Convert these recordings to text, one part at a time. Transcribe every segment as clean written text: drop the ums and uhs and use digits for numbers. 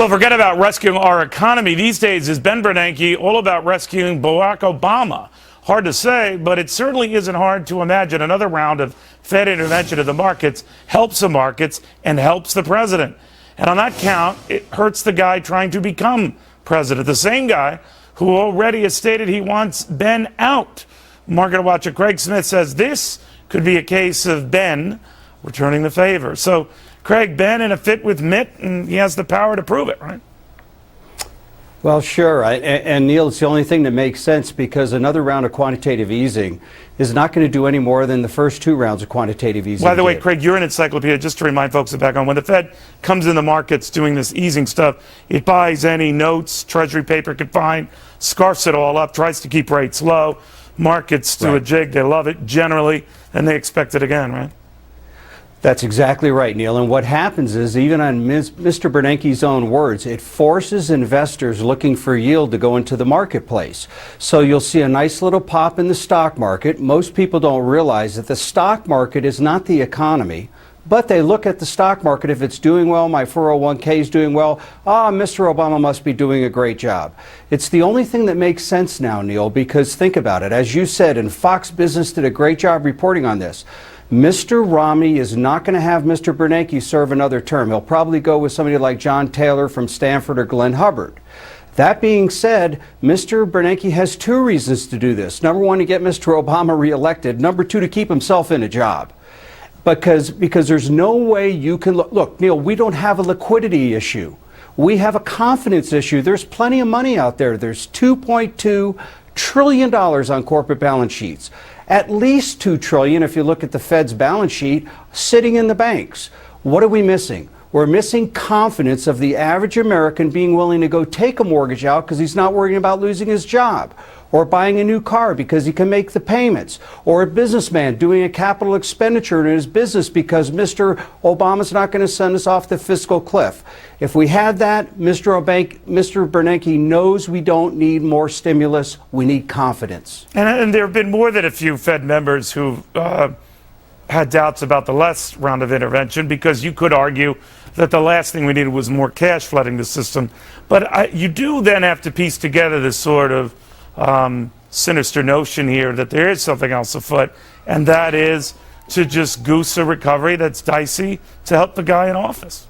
Well, forget about rescuing our economy. These days, is Ben Bernanke all about rescuing Barack Obama? Hard to say, but it certainly isn't hard to imagine another round of Fed intervention in the markets helps the markets and helps the president. And on that count, it hurts the guy trying to become president, the same guy who already has stated he wants Ben out. Market watcher Craig Smith says this could be a case of Ben returning the favor. So, Craig, Ben in a fit with Mitt, and he has the power to prove it, right? Well, sure. And Neil, it's the only thing that makes sense, because another round of quantitative easing is not going to do any more than the first two rounds of quantitative easing. By the way, Craig, you're an encyclopedia. Just to remind folks back on, when the Fed comes in the markets doing this easing stuff, it buys any notes, treasury paper it can find, scarfs it all up, tries to keep rates low. Markets do a jig. They love it generally, and they expect it again, right? That's exactly right, Neil. And what happens is, even on Mr. Bernanke's own words, it forces investors looking for yield to go into the marketplace. So you'll see a nice little pop in the stock market. Most people don't realize that the stock market is not the economy, but they look at the stock market. If it's doing well, my 401k is doing well, Mr. Obama must be doing a great job. It's the only thing that makes sense now, Neil, because think about it. As you said, and Fox Business did a great job reporting on this, Mr. Romney is not going to have Mr. Bernanke serve another term. He'll probably go with somebody like John Taylor from Stanford or Glenn Hubbard. That being said, Mr. Bernanke has two reasons to do this. Number one, to get Mr. Obama reelected. Number two, to keep himself in a job. Because there's no way you can look, Neil, we don't have a liquidity issue. We have a confidence issue. There's plenty of money out there. There's $2.2 trillion on corporate balance sheets. At least $2 trillion, if you look at the Fed's balance sheet, sitting in the banks. What are we missing? We're missing confidence of the average American being willing to go take a mortgage out because he's not worrying about losing his job, or buying a new car because he can make the payments, or a businessman doing a capital expenditure in his business because Mr. Obama's not going to send us off the fiscal cliff. If we had that, Mr. Bernanke knows we don't need more stimulus. We need confidence. And there have been more than a few Fed members who had doubts about the last round of intervention, because you could argue that the last thing we needed was more cash flooding the system. But you do then have to piece together this sort of sinister notion here that there is something else afoot, and that is to just goose a recovery that's dicey to help the guy in office.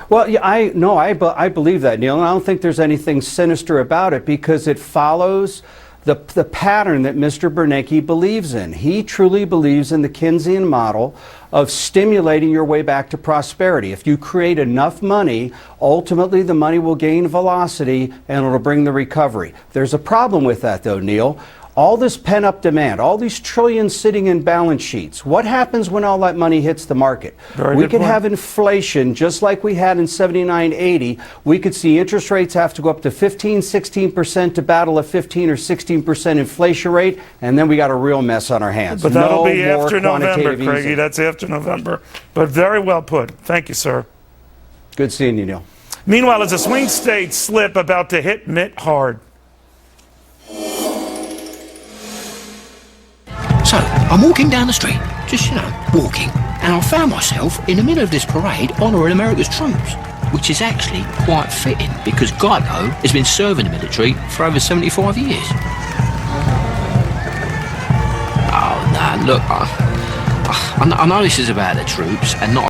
Well, yeah, I believe that, Neil, and I don't think there's anything sinister about it, because it follows the pattern that Mr. Bernanke believes in. He truly believes in the Keynesian model of stimulating your way back to prosperity. If you create enough money, ultimately the money will gain velocity and it'll bring the recovery. There's a problem with that, though, Neil. All this pent-up demand, all these trillions sitting in balance sheets, what happens when all that money hits the market? We could have inflation just like we had in 79-80. We could see interest rates have to go up to 15-16% to battle a 15 or 16% inflation rate, and then we got a real mess on our hands. But that'll be after November, Craigie. That's after November. But very well put. Thank you, sir. Good seeing you, Neil. Meanwhile, as a swing state slip about to hit Mitt hard. So, I'm walking down the street, just, walking, and I found myself in the middle of this parade honouring America's troops, which is actually quite fitting, because Geico has been serving the military for over 75 years. Oh, no, look, I know this is about the troops and not